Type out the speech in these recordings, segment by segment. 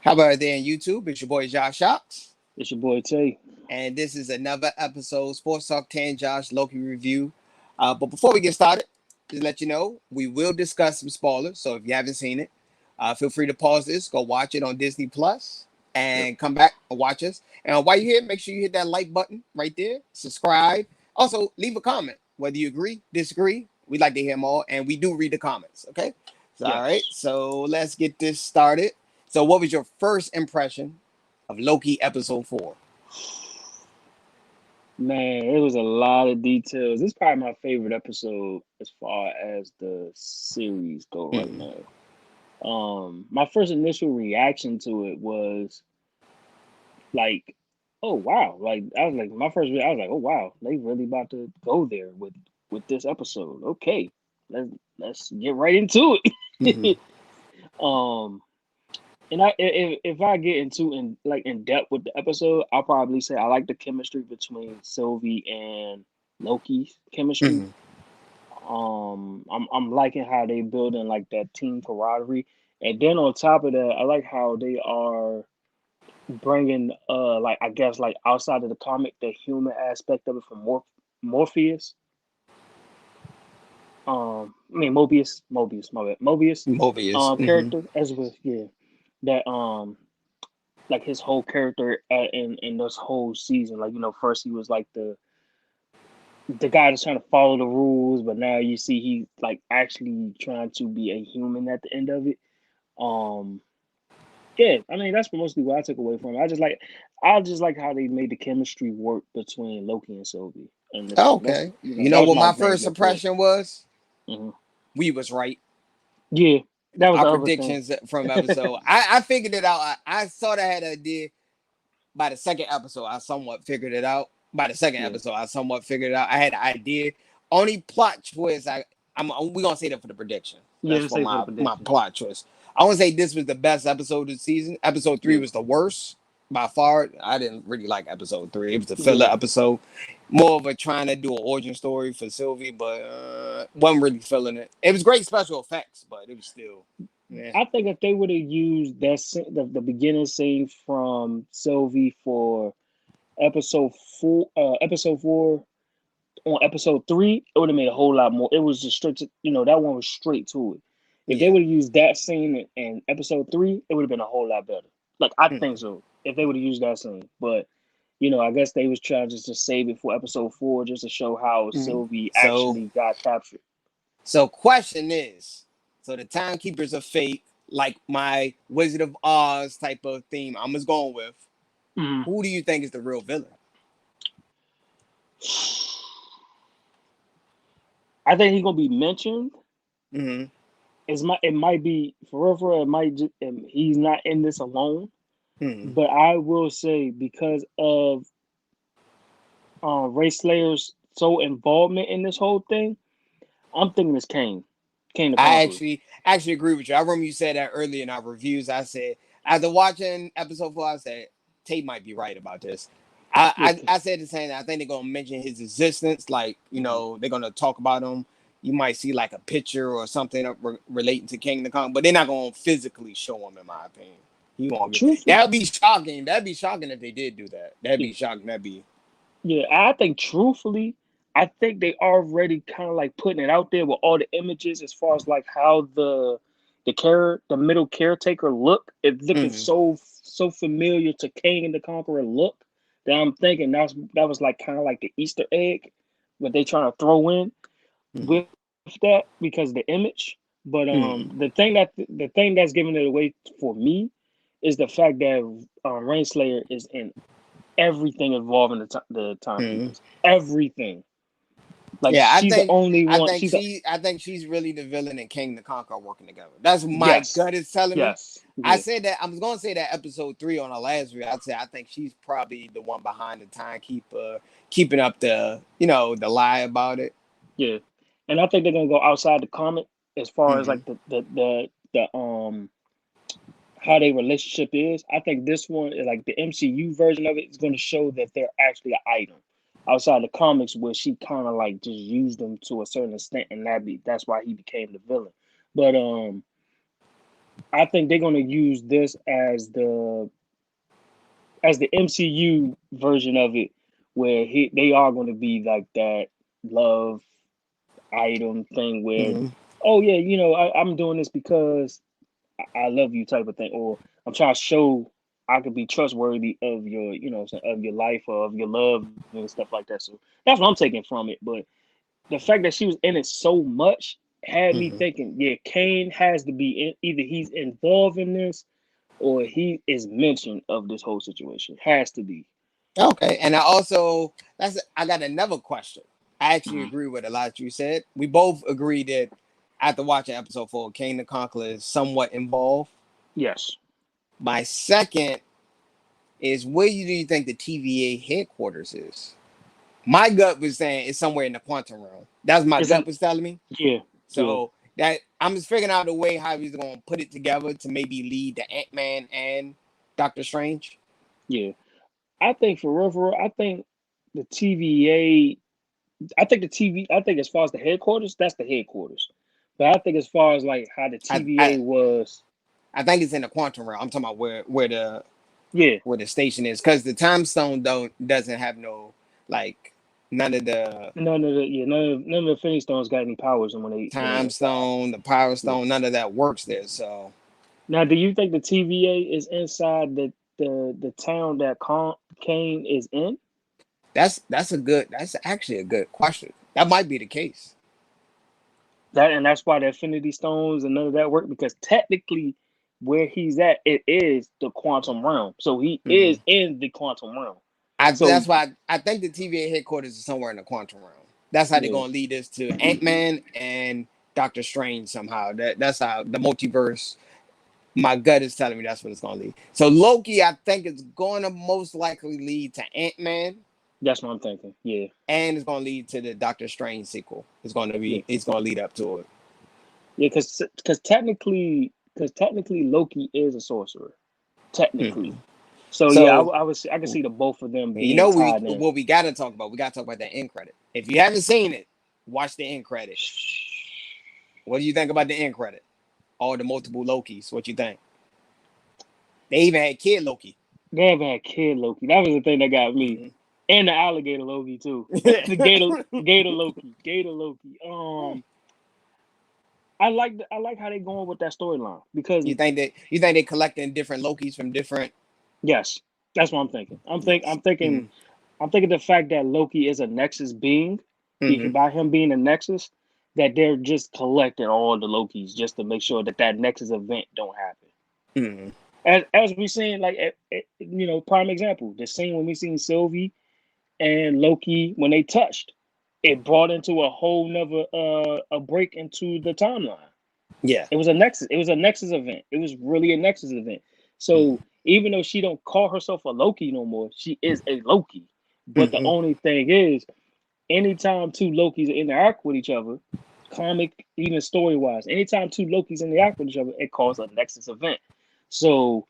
How about there on YouTube? It's your boy Josh Shocks. It's your boy Tay. And this is another episode, Sports Talk 10 Josh Loki review. But before we get started, just let you know, we will discuss some spoilers. So if you haven't seen it, feel free to pause this, go watch it on Disney Plus, Yep. and come back and watch us. And while you're here, make sure you hit that like button right there, subscribe. Also, leave a comment, whether you agree, disagree. We'd like to hear them all, and we do read the comments, okay? So, all right, Yes. so let's get this started. So, what was your first impression of Loki episode 4? Man, it was a lot of details. This is probably my favorite episode as far as the series go right Mm. now. My first initial reaction to it was like, oh wow. Like I was like I was like, oh wow, they really about to go there with this episode. Okay. Let's get right into Mm-hmm. it. um And if I get into in depth with the episode, I'll probably say I like the chemistry between Sylvie and Loki's chemistry. Mm-hmm. I'm liking how they building like that team camaraderie, and then on top of that, I like how they are bringing like I guess like outside of the comic, the human aspect of it from Morpheus. I mean Mobius, my bad, Mobius, Mobius. Mm-hmm. character as well, yeah. That like his whole character in this whole season. Like first he was like the guy that's trying to follow the rules, but now you see he's like actually trying to be a human at the end of it. Um, yeah, I mean that's mostly what I took away from it. I just like how they made the chemistry work between Loki and Sylvie in this one. That's Okay. You that know was what my my main first good for it. impression was? Hmm. We was right. Yeah, that was Our the other thing. predictions from episode. I figured it out. I sort of had an idea by the second episode. I somewhat figured it out. By the second Yeah, episode, I somewhat figured it out. I had an idea. Only plot twist. We gonna say that for the prediction. yeah, That's to for say for the my prediction. plot twist. I want to say this was the best episode of the season. Episode 3 Yeah, was the worst by far. I didn't really like episode 3. It was a filler yeah. episode, more of a trying to do an origin story for Sylvie, but wasn't really feeling it. It was great special effects, but it was still, yeah. I think if they would have used the beginning scene from Sylvie for episode four on episode three, it would have made a whole lot more. It was just straight to that one was straight to it. If they Yeah. would have used that scene in episode three, it would have been a whole lot better. Like I think Mm. so. If they would have used that scene, but I guess they was trying just to save it for episode four, just to show how Mm. Sylvie So, actually got captured. question is, so the timekeepers are fake, like my Wizard of Oz type of theme I'm just going with. Mhm. Who do you think is the real villain? I think he's gonna be mentioned. Mm-hmm. It might be for real. It might he's not in this alone. Mm-hmm. But I will say because of Ray Slayer's sole involvement in this whole thing, I'm thinking it's Kane the I Conqueror. actually agree with you. I remember you said that earlier in our reviews. I said after watching episode 4, I said Tate might be right about this. Yeah, I said the same. I think they're gonna mention his existence, like mhm. they're gonna talk about him. You might see like a picture or something relating to King the Kong, but they're not gonna physically show him, in my opinion. He won't get Truthfully, that'd be shocking. That'd be shocking if they did do that. That'd yeah, be shocking. That'd be yeah, I think truthfully, I think they already kind of like putting it out there with all the images as far as like how the middle caretaker look. It's looking mm-hmm. so familiar to Kane the Conqueror look that I'm thinking that was like kind of like the Easter egg, what they trying to throw in Mm-hmm. with that because of the image. But Mm-hmm. the thing that's giving it away for me is the fact that Rainslayer is in everything involving the Mm-hmm. timekeepers. Everything. Like Yeah, she's the only one. She's the I think she's really the villain and King the Conqueror working together. That's my yes, gut is telling me. yes, I yeah, said that I was gonna say that episode 3 on our last review. I'd say I think she's probably the one behind the timekeeper, keeping up the the lie about it. yeah. And I think they're gonna go outside the comic as far as Mm-hmm. like the how their relationship is. I think this one, like the MCU version of it, is going to show that they're actually an item outside the comics, where she kind of like just used them to a certain extent, and that's why he became the villain. But I think they're gonna use this as the MCU version of it, where they are going to be like that love item thing where, Mm-hmm. oh yeah, I'm doing this because I love you type of thing, or I'm trying to show I could be trustworthy of your, of your life or of your love and stuff like that. So that's what I'm taking from it. But the fact that she was in it so much had me Mm-hmm. thinking, yeah, Kane has to be either he's involved in this or he is mentioned of this whole situation. Has to be. Okay, and I got another question. I actually Mhm. agree with a lot you said. We both agree that after watching episode 4, Kane the Conqueror is somewhat involved. Yes. My second is, where do you think the TVA headquarters is? My gut was saying it's somewhere in the quantum realm. That's my gut Isn't was telling me. yeah, yeah, So that I'm just figuring out a way how he's going to put it together to maybe lead to Ant-Man and Doctor Strange. yeah. I think for real, I think the TVA. I think the TV. I think as far as the headquarters, that's the headquarters. But I think as far as like how the I TVA I, was, I think it's in the quantum realm. I'm talking about yeah, where the station is, because the time stone doesn't have no, like, none of the none of the Infinity Stones got any powers, and when they time inside, stone, the power yeah. stone, none of that works there. So Now, do you think the TVA is inside the town that Kane is in? that's actually a good question. That might be the case. That's why the Infinity Stones and none of that work because technically, where he's at, it is the quantum realm. So he is Mhm. in the quantum realm. So That's why I think the TVA headquarters is somewhere in the quantum realm. That's how they're yeah, gonna lead us to Ant-Man and Doctor Strange somehow. That's how the multiverse. My gut is telling me that's what it's gonna lead. So Loki, I think, is going to most likely lead to Ant-Man, that's what I'm thinking. Yeah, and it's gonna lead to the Doctor Strange sequel. yeah, It's gonna lead up to it. yeah. Because technically Loki is a sorcerer. Technically, Mhm. so yeah, So I can see the both of them you being know tied in. we gotta talk about. We gotta talk about that end credit. If you haven't seen it, watch the end credit. What do you think about the end credit? All the multiple Lokis. What you think? They even had Kid Loki. They have had Kid Loki. That was the thing that got me, Mhm. and the alligator Loki too. The Gator Loki. I like how they going with that storyline because you think they collecting different Lokis from different? yes, that's what I'm thinking. Yes. I'm thinking the fact that Loki is a Nexus being, Mm-hmm. by him being a Nexus, that they're just collecting all the Lokis just to make sure that Nexus event don't happen. Mm-hmm. As we seen, like prime example, the scene when we seen Sylvie and Loki when they touched, it brought into a whole nother a break into the timeline. Yeah. It was a Nexus. It was a Nexus event. It was really a Nexus event. So even though she don't call herself a Loki no more, she is a Loki. But the Mm-hmm. only thing is, anytime two Lokis interact with each other, comic, even story wise, anytime two Lokis interact with each other, it causes a Nexus event. So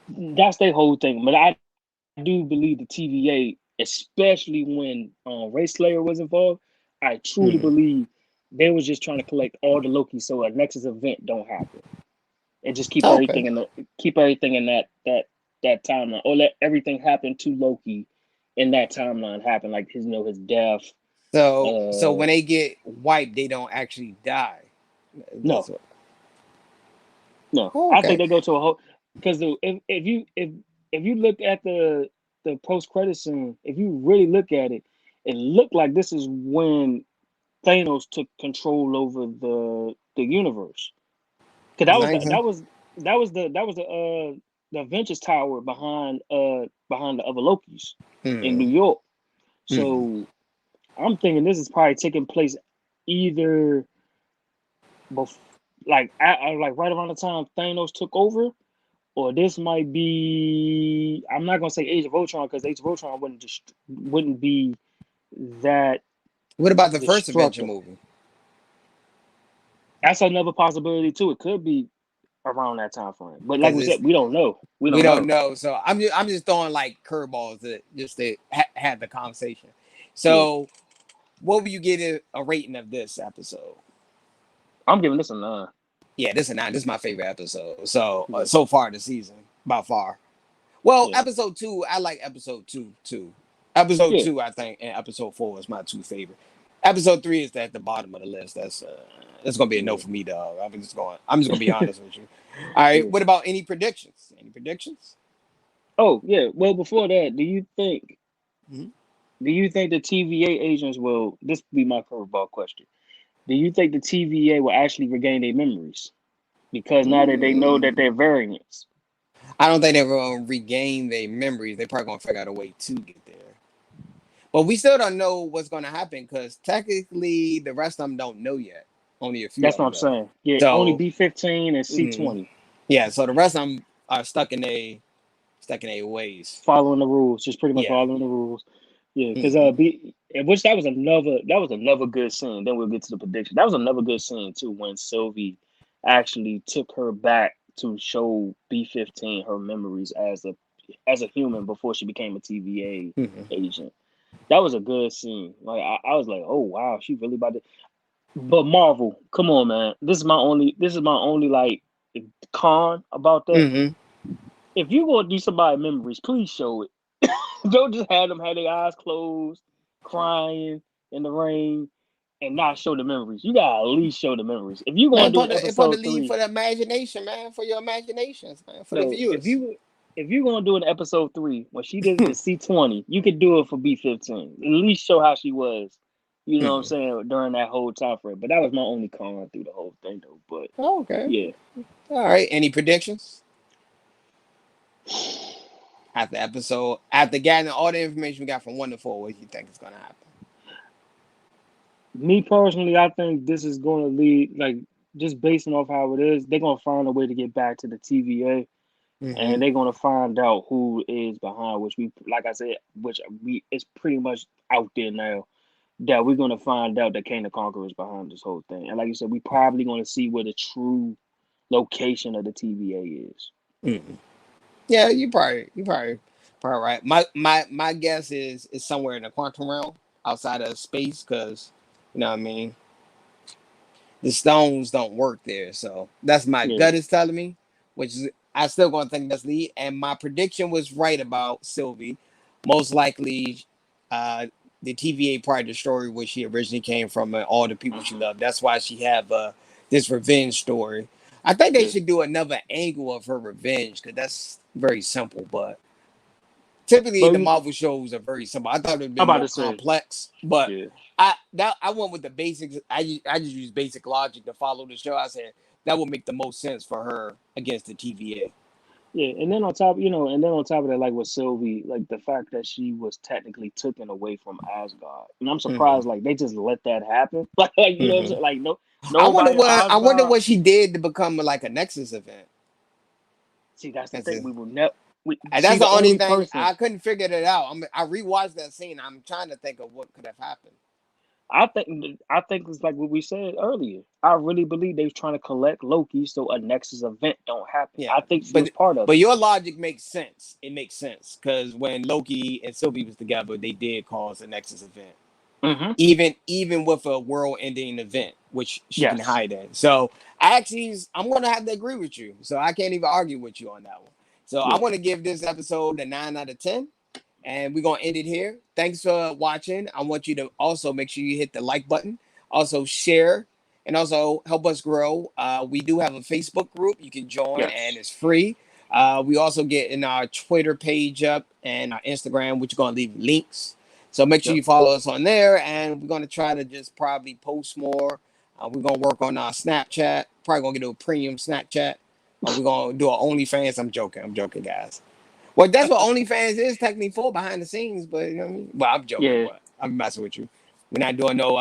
that's their whole thing. But I do believe the TVA, especially when Ray Slayer was involved, I truly Mm-hmm. believe they was just trying to collect all the Loki so a Nexus event don't happen, and just Okay. keep everything in that timeline, or let everything happen to Loki in that timeline happen, like his death. So when Uh, they get wiped, they don't actually die. That's no, what. no, Oh, I think okay. they go to a whole because if you look at the post credit scene, if you really look at it, it looked like this is when Thanos took control over the universe. Cause You think so? that was the Avengers Tower behind the other Lokis in New Mm-hmm. York. Mm-hmm. So I'm thinking this is probably taking place either bef- like right around the time Thanos took over, or this might be, I'm not gonna say Age of Ultron because Age of Ultron wouldn't be that What about the first Avenger destructive. movie? That's another possibility too. It could be around that time frame. But like Because we it's said, we don't know. We we don't don't know. know. So I'm just throwing like curveballs to just to have the conversation. Yeah. So what would you give it a rating of this episode? I'm giving this a 9. Yeah, this is not. This is my favorite episode. So Yeah, so far this season, by far. Well, yeah, episode 2, I like episode 2 too. Episode yeah, 2, I think, and episode 4 is my two favorite. Episode 3 is at the bottom of the list. That's gonna be a no yeah, for me, dog. I'm just gonna be honest with you. All right. yeah. What about any predictions? Any predictions? Oh, yeah. Well, before that, Mm-hmm. do you think the TVA agents will? This will be my curveball question. Do you think the TVA will actually regain their memories because now that they know that Mm, they're variants? I don't think they're gonna regain their memories. They're probably gonna figure out a way to get there. But we still don't know what's gonna happen because technically the rest of them don't know yet. Only a few That's of what them I'm know. saying. Yeah, only So B-15 and mhm. C-20 Yeah, so the rest of them are stuck in a ways. following the rules, just pretty much Yeah. following the rules. Yeah, because Hmm. which that was another good scene. Then we'll get to the prediction. That was another good scene too when Sylvie actually took her back to show B-15 her memories as a human before she became a Hmm. TVA agent. That was a good scene. Like I was like, oh wow, she really about to. But Marvel, come on, man. This is my only like con about that. Hmm. If you gonna do somebody memories, please show it. Don't just have them have their eyes closed, crying in the rain, and not show the memories. You gotta at least show the memories. If you gonna Man, do put the episode lead three, for the imagination, man, for your imaginations, man, for the no, if viewers. you if you're gonna do an episode three when she did the C-20, you could do it for B-15. At least show how she was. You know what I'm Hmm. saying during that whole time frame. But that was my only con through the whole thing, though. But Okay. yeah, All right. Any predictions after gathering all the information we got from 1 to 4? What do you think is gonna happen? me personally, I think this is going to lead like just basing off how it is. They're gonna find a way to get back to the TVA Hmm. and they're gonna find out who is behind. Which we, like I said, it's pretty much out there now that we're gonna find out that Kane the Conqueror is behind this whole thing. And like you said, we probably gonna see where the true location of the TVA is. Hmm. Yeah, you probably right. My guess is somewhere in the quantum realm outside of space, because what I mean, the stones don't work there. So that's my Yeah, gut is telling me, which is I still gonna think that's lead. And my prediction was right about Sylvie. Most likely, uh, the TVA part of the story where she originally came from and all the people she loved. That's why she have this revenge story. I think they yeah. should do another angle of her revenge because that's very simple. But typically But the Marvel shows are very simple. I thought it'd I'm been about more to say, complex, but yeah, I went with the basics. I just use basic logic to follow the show. I said that would make the most sense for her against the TVA. yeah. And then on top of that, like with Sylvie, like the fact that she was technically taken away from Asgard, and I'm Hmm. surprised like they just let that happen. Like you know what I'm Hmm. saying? Like no, I wonder nobody what I wonder Asgard. what she did to become like a Nexus event. See, that's the That's thing. it. We will never. We And see that's the the only only thing person. I couldn't figure it out. I rewatched that scene. I'm trying to think of what could have happened. I think it's like what we said earlier. I really believe they was trying to collect Loki so a Nexus event don't happen. Yeah, I think she was but part of but it. your logic makes sense. It makes sense because when Loki and Sylvie was together, they did cause a Nexus event. Hmm. Even with a world-ending event, which she can Yes. hide in. So I'm gonna have to agree with you. So I can't even argue with you on that one. So I Yeah. want to give this episode a 9 out of 10, and we're gonna end it here. Thanks for watching. I want you to also make sure you hit the like button, also share, and also help us grow. We do have a Facebook group you can join, and Yes. it's free. We also get in our Twitter page up and our Instagram, which are gonna leave links. So make sure Yep. you follow us on there, and we're gonna try to just probably post more. We're gonna work on our Snapchat. Probably gonna get a premium Snapchat. We're gonna do our OnlyFans. I'm joking, guys. Well, that's what OnlyFans is technically for behind the scenes, but you know what I mean. Well, I'm joking, Yeah. but I'm messing with you. We're not doing no.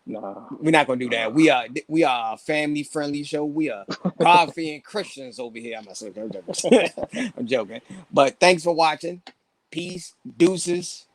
Nah. We're not gonna do that. Nah. We are a family friendly show. We are God fearing Christians over here. I'm not saying I'm joking. I'm joking. But thanks for watching. Peace, deuces.